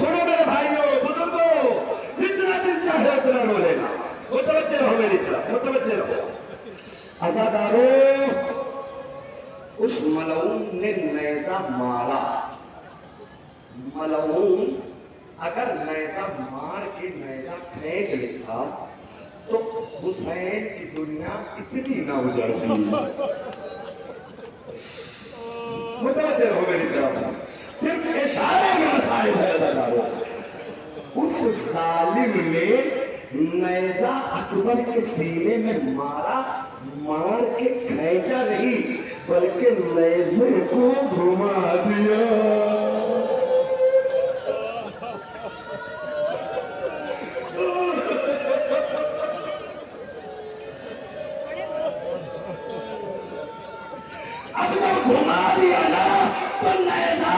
سنو میرے بھائیوں بزرگوں، جتنا دل چاہے اتنا رو لینا، متوجہ رہو میری طرف، متوجہ رہو۔ عزادارو، اس ملعون نے نیزہ مارا، ملعون اگر نیزہ مار کے نیزہ کھینچ لیتا تو حسین کی دنیا اتنی نہ اجڑتی۔ متوجہ رہو میری طرف، صرف اشارے میں مسائل ہے عزادارو۔ اس ظالم نے نیزہ اکبر کے سینے میں مارا، مار کے کھینچا نہیں بلکہ نیزے کو گھما دیا۔ اب جب گھما دیا نا تو نیزہ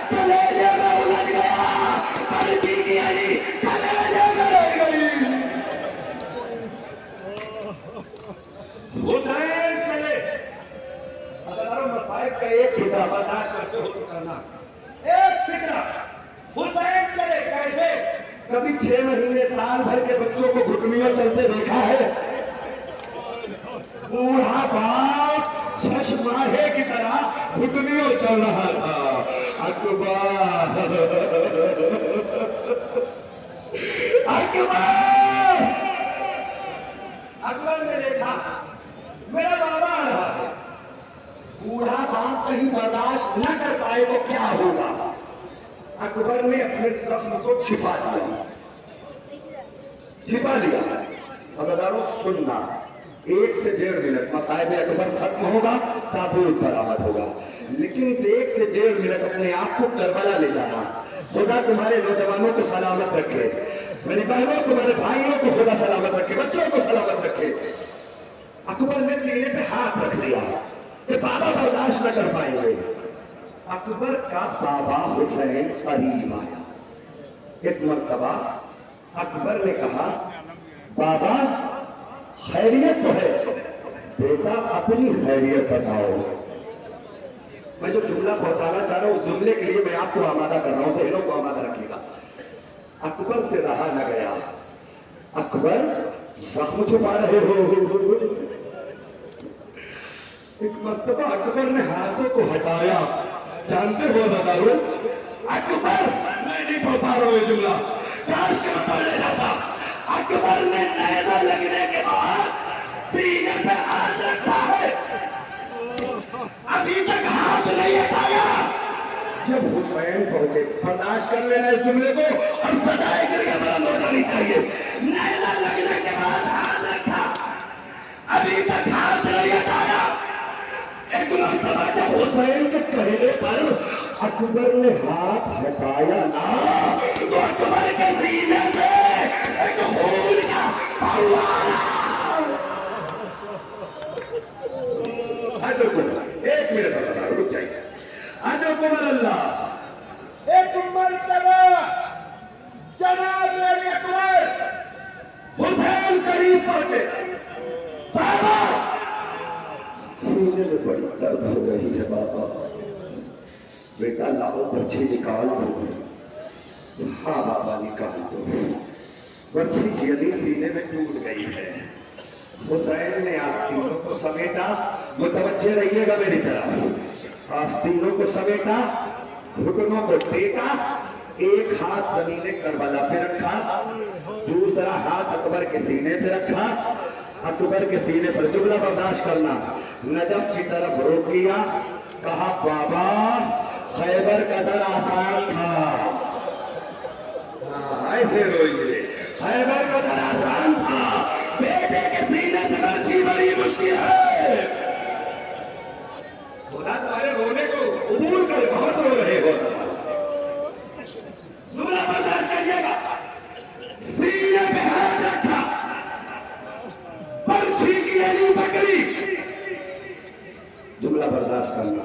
کلیجے میں الجھ گیا، پرچی کی علی کلیجے میں رہ گئی۔ حسین چلے، ہزاروں مسائل کا ایک فکرہ برداشت کرتے ہو کرنا، ایک فکرہ، حسین چلے کیسے؟ کبھی 6 مہینے سال بھر کے بچوں کو گھٹنیوں چلتے دیکھا ہے؟ بوڑھا باپ 6 ماہے کی طرح گھٹنیوں چل رہا تھا۔ اکبر اکبر اکبر نے دیکھا میرا بابا آ رہا ہے، بوڑھا باپ کہیں برداشت نہ کر پائے تو کیا ہوگا؟ اکبر نے اپنے زخم کو چھپا لیا۔ عزادارو سننا، 1 سے 1.5 منٹ مصائب اکبر ختم ہوگا، تابوت برآمد ہوگا، لیکن اس 1 سے 1.5 منٹ اپنے آپ کو کربلا لے جانا۔ خدا تمہارے نوجوانوں کو سلامت رکھے، میری بہنوں تمہارے بھائیوں کو خدا سلامت رکھے، بچوں کو سلامت رکھے۔ اکبر نے سینے پہ ہاتھ رکھ دیا کہ بابا برداشت نہ کر پائیں گے۔ اکبر کا بابا حسین قریب آیا۔ ایک مرتبہ اکبر نے کہا، بابا خیریت تو ہے، بیٹا اپنی خیریت بتاؤ۔ میں جو جملہ پہنچانا چاہ رہا ہوں اس جملے کے لیے میں آپ کو آمادہ کر رہا ہوں، ذہنوں کو آمادہ رکھیے گا۔ اکبر سے رہا نہ گیا، اکبر زخم چھپا رہے ہو۔ ایک مرتبہ اکبر نے ہاتھوں کو ہٹایا، جانتے ہو عزادارو، اکبر، میں نہیں پڑھ پا رہا ہوں یہ جملہ، کاش کہ میں پڑھ لے جاتا۔ اکبر نے نیزہ لگنے کے بعد سینے پہ ہاتھ رکھا ہے، ابھی تک ہاتھ نہیں ہٹایا۔ جب حسین پہنچے، برداشت کر لینا اس جملے کو اور سجائے کر کے بلند ہو جانی چاہیے۔ نیزہ لگنے کے بعد ہاتھ رکھا، ابھی تک ہاتھ نہیں ہٹایا۔ ایک مرتبہ جب حسین کے کہنے پر اکبر نے ہاتھ ہٹایا نا تو اکبر کے سینے سے ایک خون کا فوارہ۔ ایک منٹ رک جائیے، اکبر اللہ۔ ایک مرتبہ جناب اکبر حسین قریب پہنچے، بابا سینے میں بڑی درد ہو رہی ہے بابا، بیٹا لاؤ برچھی نکال دو۔ ہاں بابا نکال دو۔ برچھی جلدی سینے میں ٹوٹ گئی ہے۔ حسین نے آستینوں کو سمیٹا، متوجہ رہیے گا میری طرف، آستینوں کو سمیٹا، گھٹنوں کو ٹیکا، ایک ہاتھ زمین کربلا پہ رکھا، دوسرا ہاتھ اکبر کے سینے پہ رکھا۔ اکبر کے سینے پر جملہ برداشت کرنا، نجف کی طرف روک کیا، کہا بابا خیبر کا در آسان تھا۔ ایسے روئیے، خیبر کا در آسان تھا، بیٹے کے سینے سے برچھی بڑی مشکل ہے۔ خدا تمہارے رونے کو قبول کر، بہت رو رہے ہو، جملہ برداشت کریے گا۔ سینے پہ ہاتھ رکھا، برچھی کی علی پکڑی، جملہ برداشت کرنا،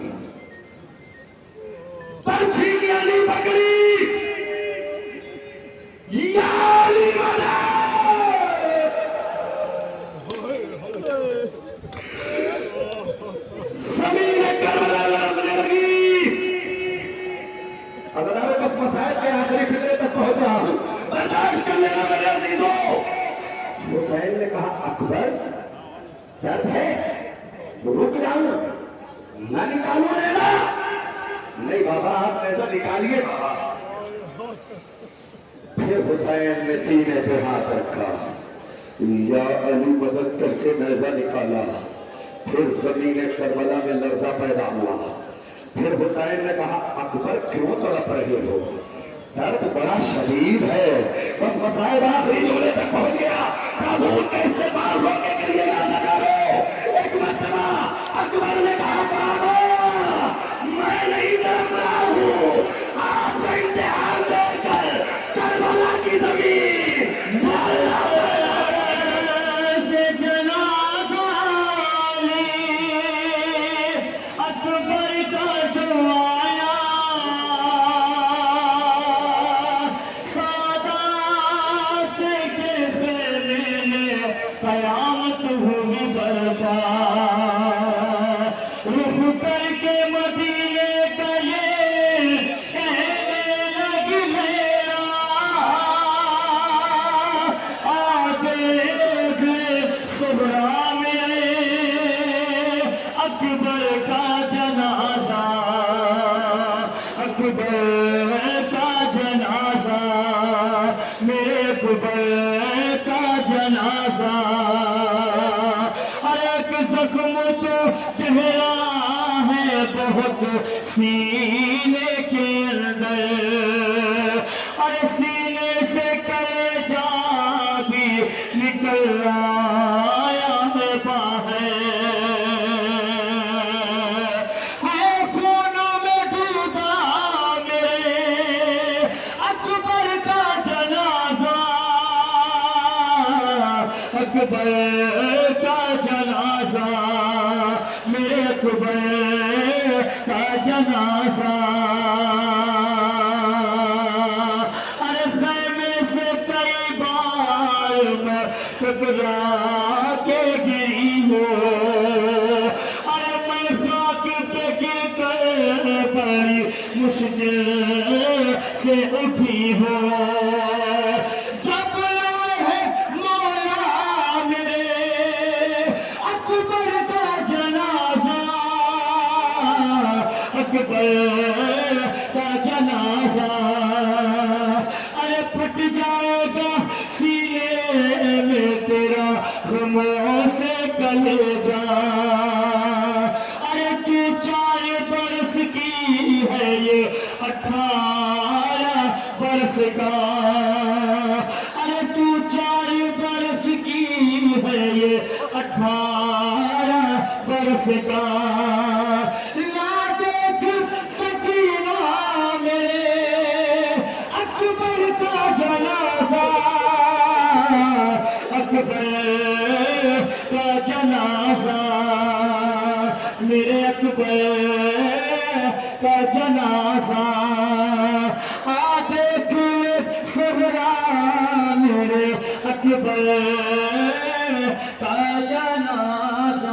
برچھی کی علی پکڑی، یا علی والا زمین کربلا لرزنے لگی۔ عزادارو بس مسائل کے آخری فکرے برداشت کر لینا میرے عزیزوں۔ حسین نے کہا اکبر درد ہے رک جاؤں نہ نکالوں نیزہ؟ نہیں بابا آپ نیزہ نکالیے بابا۔ پھر حسین نے سینے پہ ہاتھ رکھا، یا علی مدد کر کے نیزہ نکالا۔ پھر زمین کربلا میں لرزہ پیدا ہوا۔ پھر حسین نے کہا اکبر کیوں تڑپ رہے ہو؟ درد بڑا شدید ہے۔ بس مسائب آخری جملے تک پہنچ گیا۔ تابوت کا استعمال روکنے کے لیے یاد کرو۔ ایک مرتبہ اکبر نے کہا بابا میں نہیں ڈر رہا ہوں، آپ کو امتحان دے کر کربلا کی زمین سے جنازہ اکبر کا جو آیا، سادات کے خیمے میں قیامت ہوئی برپا۔ رخ کر کے مدینے کا یہ کہنے لگ میرا، صبرا میں اکبر کا جنازہ، اکبر کا جنازہ، میرے اکبر کا جنازہ۔ ہر ایک زخم تو گہرا ہے بہت سینے کے اندر، اور سینے سے کلیجہ بھی نکل آیا ہے باہر۔ ہے خونوں میں ڈوبا میرے اکبر کا جنازہ، اکبر کا جنازہ، میرے اکبر کا جنازہ۔ ٹکرا کے گری ہو، ارے میں خاک پہ گر کر بڑی مشکل سے اٹھی ہو۔ جب ہے مولا میرے اکبر کا جنازہ، اکبر کا جنازہ، ارے پھٹ جائے گا سینے میں تیرا غموں سے کلیجہ۔ ارے تو 4 برس کی ہے یہ 18 برس کا، ارے تو 4 برس کی ہے یہ 18 برس کا۔ لا دیکھ سکینہ میرے اکبر کا جنازہ، اکبر کا جنازہ، میرے اکبر کا جنازہ۔ آ دیکھ صغرا میرے اکبر